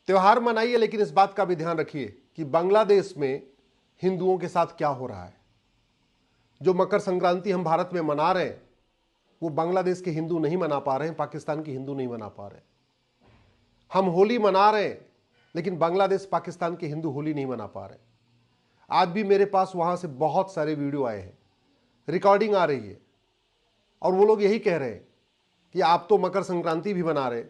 त्योहार मनाइए, लेकिन इस बात का भी ध्यान रखिए कि बांग्लादेश में हिंदुओं के साथ क्या हो रहा है। जो मकर संक्रांति हम भारत में मना रहे हैं वो बांग्लादेश के हिंदू नहीं मना पा रहे हैं, पाकिस्तान के हिंदू नहीं मना पा रहे हैं। हम होली मना रहे हैं लेकिन बांग्लादेश पाकिस्तान के हिंदू होली नहीं मना पा रहे। आज भी मेरे पास वहां से बहुत सारे वीडियो आए हैं, रिकॉर्डिंग आ रही है, और वो लोग यही कह रहे हैं कि आप तो मकर संक्रांति भी मना रहे,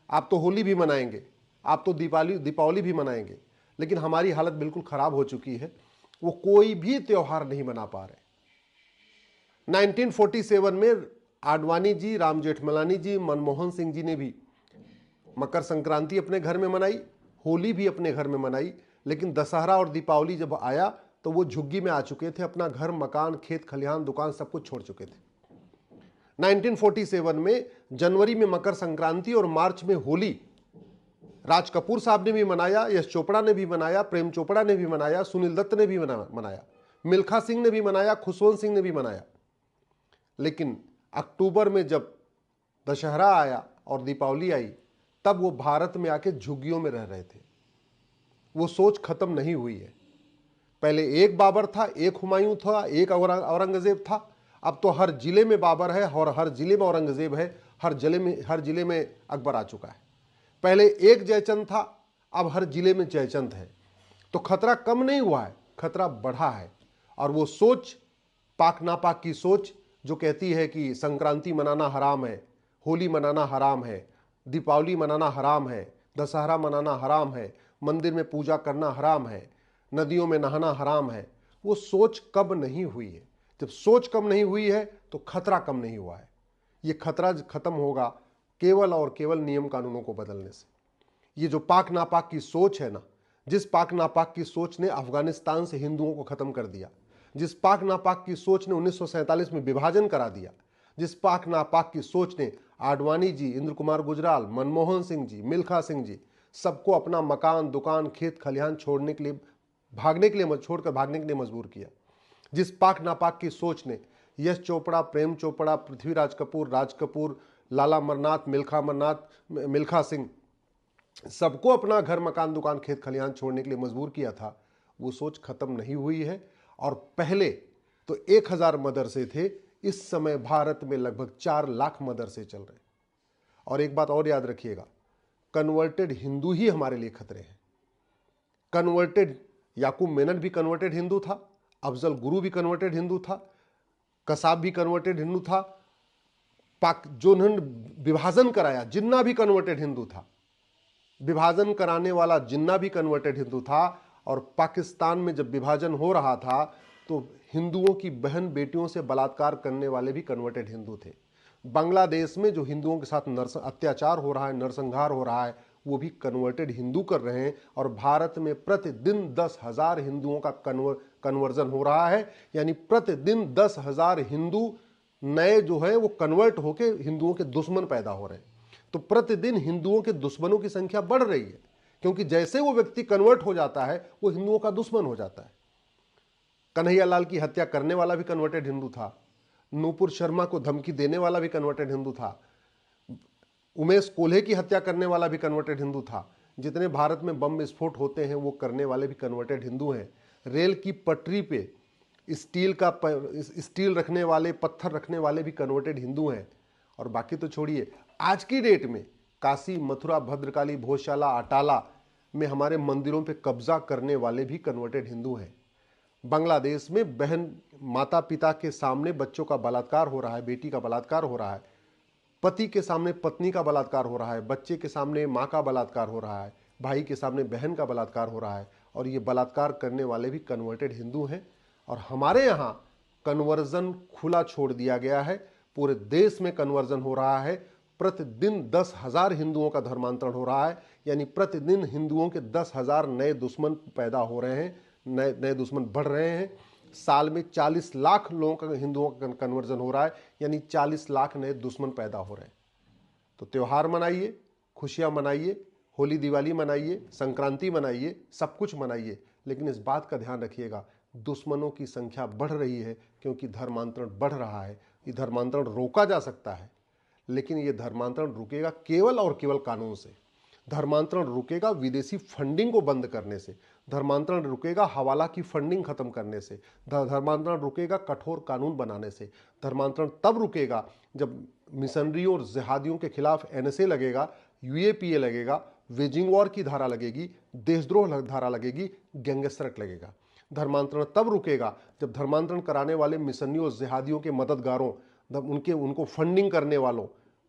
आप तो होली भी मनाएंगे, आप तो दीपावली भी मनाएंगे, लेकिन हमारी हालत बिल्कुल खराब हो चुकी है, वो कोई भी त्योहार नहीं मना पा रहे। 1947 में आडवाणी जी, राम जेठमलानी जी, मनमोहन सिंह जी ने भी मकर संक्रांति अपने घर में मनाई, होली भी अपने घर में मनाई, लेकिन दशहरा और दीपावली जब आया तो वो झुग्गी में आ चुके थे, अपना घर, मकान, खेत खलिहान, दुकान सब कुछ छोड़ चुके थे। 1947 में जनवरी में मकर संक्रांति और मार्च में होली राज कपूर साहब ने भी मनाया, यश चोपड़ा ने भी मनाया, प्रेम चोपड़ा ने भी मनाया, सुनील दत्त ने भी मनाया, मिल्खा सिंह ने भी मनाया, खुशवंत सिंह ने भी मनाया। लेकिन अक्टूबर में जब दशहरा आया और दीपावली आई तब वो भारत में आके झुग्गियों में रह रहे थे। वो सोच खत्म नहीं हुई है। पहले एक बाबर था, एक हुमायूं था, एक औरंगजेब था, अब तो हर जिले में बाबर है और हर जिले में औरंगजेब है, हर जिले में अकबर आ चुका है। पहले एक जयचंद था, अब हर जिले में जयचंद है। तो खतरा कम नहीं हुआ है, खतरा बढ़ा है। और वो सोच, पाक नापाक की सोच जो कहती है कि संक्रांति मनाना हराम है, होली मनाना हराम है, दीपावली मनाना हराम है, दशहरा मनाना हराम है, मंदिर में पूजा करना हराम है, नदियों में नहाना हराम है, वो सोच कब नहीं हुई है। जब सोच कम नहीं हुई है तो खतरा कम नहीं हुआ है। ये खतरा खत्म होगा केवल और केवल नियम कानूनों को बदलने से। ये जो पाक नापाक की सोच है ना, जिस पाक नापाक की सोच ने अफगानिस्तान से हिंदुओं को खत्म कर दिया, जिस पाक नापाक की सोच ने 1947 में विभाजन करा दिया, जिस पाक नापाक की सोच ने आडवाणी जी, इंद्र कुमार गुजराल, मनमोहन सिंह जी, मिल्खा सिंह जी सबको अपना मकान, दुकान, खेत खलिहान छोड़कर भागने के लिए मजबूर किया, जिस पाक नापाक की सोच ने यश चोपड़ा, प्रेम चोपड़ा, पृथ्वीराज कपूर, राज कपूर, लाला अमरनाथ, मिल्खा सिंह सबको अपना घर, मकान, दुकान, खेत खलिहान छोड़ने के लिए मजबूर किया था, वो सोच खत्म नहीं हुई है। और पहले तो 1000 मदरसे थे, इस समय भारत में लगभग 4 लाख मदरसे चल रहे। और एक बात और याद रखिएगा, कन्वर्टेड हिंदू ही हमारे लिए खतरे हैं। कन्वर्टेड याकूब मेनन भी कन्वर्टेड हिंदू था, अफजल गुरु भी कन्वर्टेड हिंदू था, कसाब भी कन्वर्टेड हिंदू था, पाक जो उन्होंने विभाजन कराया जिन्ना भी कन्वर्टेड हिंदू था, विभाजन कराने वाला जिन्ना भी कन्वर्टेड हिंदू था। और पाकिस्तान में जब विभाजन हो रहा था तो हिंदुओं की बहन बेटियों से बलात्कार करने वाले भी कन्वर्टेड हिंदू थे। बांग्लादेश में जो हिंदुओं के साथ अत्याचार हो रहा है, नरसंहार हो रहा है, वो भी कन्वर्टेड हिंदू कर रहे हैं। और भारत में प्रतिदिन 10,000 हिंदुओं का कन्वर्जन हो रहा है, यानी प्रतिदिन 10,000 हिंदू नए जो है वो कन्वर्ट होके हिंदुओं के दुश्मन पैदा हो रहे हैं। तो प्रतिदिन हिंदुओं के दुश्मनों की संख्या बढ़ रही है, क्योंकि जैसे वो व्यक्ति कन्वर्ट हो जाता है वो हिंदुओं का दुश्मन हो जाता है। कन्हैयालाल की हत्या करने वाला भी कन्वर्टेड हिंदू था, नूपुर शर्मा को धमकी देने वाला भी कन्वर्टेड हिंदू था, उमेश कोल्हे की हत्या करने वाला भी कन्वर्टेड हिंदू था, जितने भारत में बम विस्फोट होते हैं वो करने वाले भी कन्वर्टेड हिंदू हैं। रेल की पटरी पे स्टील रखने वाले, पत्थर रखने वाले भी कन्वर्टेड हिंदू हैं। और बाकी तो छोड़िए, आज की डेट में काशी, मथुरा, भद्रकाली, भोजशाला, अटाला में हमारे मंदिरों पे कब्जा करने वाले भी कन्वर्टेड हिंदू हैं। बांग्लादेश में बहन, माता पिता के सामने बच्चों का बलात्कार हो रहा है, बेटी का बलात्कार हो रहा है, पति के सामने पत्नी का बलात्कार हो रहा है, बच्चे के सामने माँ का बलात्कार हो रहा है, भाई के सामने बहन का बलात्कार हो रहा है। और ये बलात्कार करने वाले भी कन्वर्टेड हिंदू हैं। और हमारे यहाँ कन्वर्जन खुला छोड़ दिया गया है, पूरे देश में कन्वर्जन हो रहा है। प्रतिदिन 10,000 हिंदुओं का धर्मांतरण हो रहा है, यानी प्रतिदिन हिंदुओं के 10,000 नए दुश्मन पैदा हो रहे हैं, नए दुश्मन बढ़ रहे हैं। साल में 40 लाख लोगों का, हिंदुओं का कन्वर्जन हो रहा है, यानी 40 लाख नए दुश्मन पैदा हो रहे हैं। तो त्यौहार मनाइए, खुशियां मनाइए, होली दिवाली मनाइए, संक्रांति मनाइए, सब कुछ मनाइए, लेकिन इस बात का ध्यान रखिएगा, दुश्मनों की संख्या बढ़ रही है, क्योंकि धर्मांतरण बढ़ रहा है। ये धर्मांतरण रोका जा सकता है, लेकिन ये धर्मांतरण रुकेगा केवल और केवल कानून से। धर्मांतरण रुकेगा विदेशी फंडिंग को बंद करने से, धर्मांतरण रुकेगा हवाला की फंडिंग खत्म करने से, धर्मांतरण रुकेगा कठोर कानून बनाने से, धर्मांतरण तब रुकेगा जब मिशनरियों और जिहादियों के खिलाफ एनएसए लगेगा, यूएपीए लगेगा, वेजिंग वॉर की धारा लगेगी, देशद्रोह धारा लगेगी, गैंगस्टर एक्ट लगेगा। धर्मांतरण तब रुकेगा जब धर्मांतरण कराने वाले मिशनरियों और जिहादियों के मददगारों, उनको फंडिंग करने वालों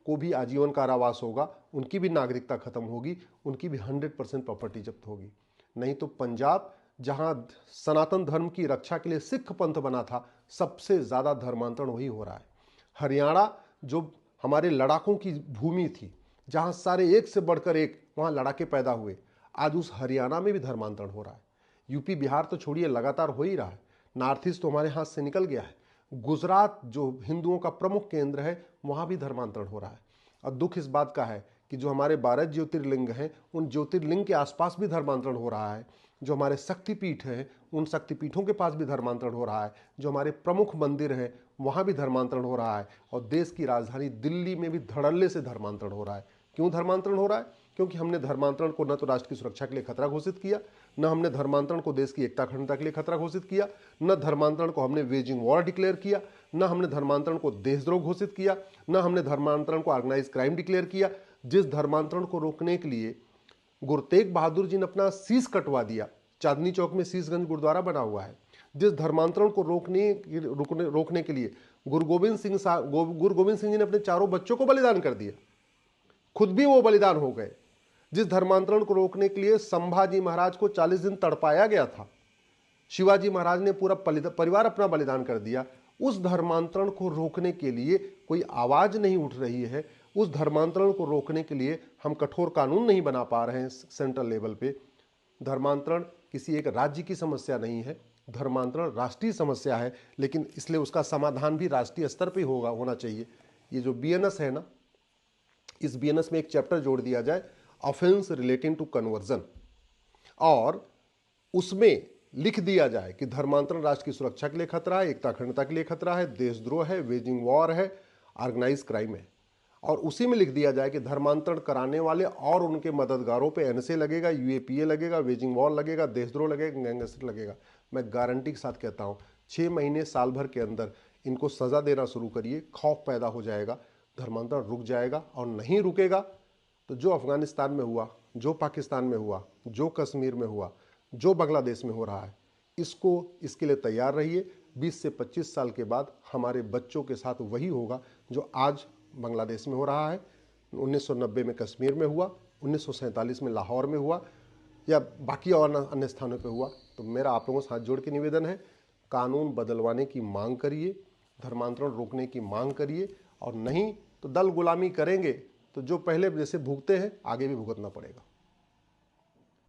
को भी आजीवन कारावास होगा, उनकी भी नागरिकता खत्म होगी, उनकी भी 100% प्रॉपर्टी जब्त होगी। नहीं तो पंजाब, जहां सनातन धर्म की रक्षा के लिए सिख पंथ बना था, सबसे ज्यादा धर्मांतरण वही हो रहा है। हरियाणा, जो हमारे लड़ाकों की भूमि थी, जहां सारे एक से बढ़कर एक वहां लड़ाके पैदा हुए, आज उस हरियाणा में भी धर्मांतरण हो रहा है। यूपी बिहार तो छोड़िए, लगातार हो ही रहा है। नॉर्थ ईस्ट तो हमारे हाथ से निकल गया है। गुजरात, जो हिंदुओं का प्रमुख केंद्र है, वहां भी धर्मांतरण हो रहा है। और दुख इस बात का है कि जो हमारे 12 ज्योतिर्लिंग हैं, उन ज्योतिर्लिंग के आसपास भी धर्मांतरण हो रहा है। जो हमारे शक्तिपीठ हैं, उन शक्तिपीठों के पास भी धर्मांतरण हो रहा है। जो हमारे प्रमुख मंदिर हैं, वहां भी धर्मांतरण हो रहा है। और देश की राजधानी दिल्ली में भी धड़ल्ले से धर्मांतरण हो रहा है। क्यों धर्मांतरण हो रहा है? क्योंकि हमने धर्मांतरण को न तो राष्ट्र की सुरक्षा के लिए खतरा घोषित किया, न हमने धर्मांतरण को देश की एकता अखंडता के लिए खतरा घोषित किया, न धर्मांतरण को हमने वेजिंग वॉर डिक्लेयर किया, न हमने धर्मांतरण को देशद्रोह घोषित किया, न हमने धर्मांतरण को ऑर्गेनाइज क्राइम डिक्लेयर किया। जिस धर्मांतरण को रोकने के लिए गुरु तेग बहादुर जी ने अपना शीश कटवा दिया, चांदनी चौक में शीशगंज गुरुद्वारा बना हुआ है। जिस धर्मांतरण को रोकने के लिए गुरु गोविंद सिंह जी ने अपने चारों बच्चों को बलिदान कर दिया, खुद भी वो बलिदान हो गए। जिस धर्मांतरण को रोकने के लिए संभाजी महाराज को 40 दिन तड़पाया गया था, शिवाजी महाराज ने पूरा परिवार अपना बलिदान कर दिया। उस धर्मांतरण को रोकने के लिए कोई आवाज नहीं उठ रही है। उस धर्मांतरण को रोकने के लिए हम कठोर कानून नहीं बना पा रहे हैं सेंट्रल लेवल पे। धर्मांतरण किसी एक राज्य की समस्या नहीं है, धर्मांतरण राष्ट्रीय समस्या है, लेकिन इसलिए उसका समाधान भी राष्ट्रीय स्तर पे होना चाहिए। ये जो बीएनएस है ना, इस बीएनएस में एक चैप्टर जोड़ दिया जाए, ऑफेंस रिलेटिंग टू कन्वर्जन, और उसमें लिख दिया जाए कि धर्मांतरण राष्ट्र की सुरक्षा के लिए खतरा है, एकता अखंडता के लिए खतरा है, देशद्रोह है, वेजिंग वॉर है, ऑर्गेनाइज क्राइम है। और उसी में लिख दिया जाए कि धर्मांतरण कराने वाले और उनके मददगारों पे एनएसए लगेगा, यूएपीए लगेगा, वेजिंग वॉर लगेगा, देशद्रोह लगेगा, गैंगस्टर लगेगा। मैं गारंटी के साथ कहता हूँ 6 महीने साल भर के अंदर इनको सजा देना शुरू करिए, खौफ पैदा हो जाएगा, धर्मांतरण रुक जाएगा। और नहीं रुकेगा तो जो अफगानिस्तान में हुआ, जो पाकिस्तान में हुआ, जो कश्मीर में हुआ, जो बांग्लादेश में हो रहा है, इसके लिए तैयार रहिए। 20 से 25 साल के बाद हमारे बच्चों के साथ वही होगा जो आज बांग्लादेश में हो रहा है, 1990 में कश्मीर में हुआ, 1947 में लाहौर में हुआ, या बाकी और अन्य स्थानों पे हुआ। तो मेरा आप लोगों से हाथ जोड़ के निवेदन है, कानून बदलवाने की मांग करिए, धर्मांतरण रोकने की मांग करिए, और नहीं तो दल गुलामी करेंगे तो जो पहले जैसे भुगते हैं आगे भी भुगतना पड़ेगा।